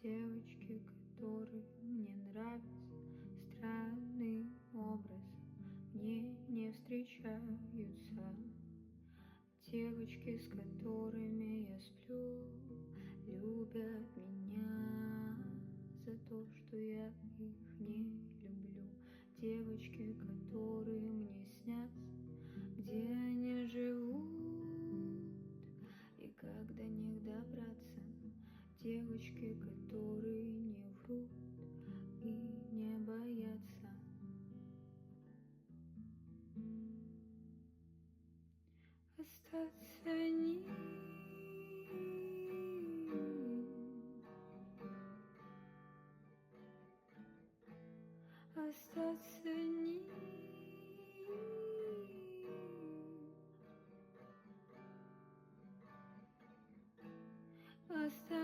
Девочки, которые мне нравятся, странный образ мне не встречаются. Девочки, с которыми я сплю, любят меня за то, что я их не люблю. Девочки, которые мне снятся, где они живут и как до них добраться. Девочки, которые не врут и не боятся. Остаться ним, остаться ним, остаться.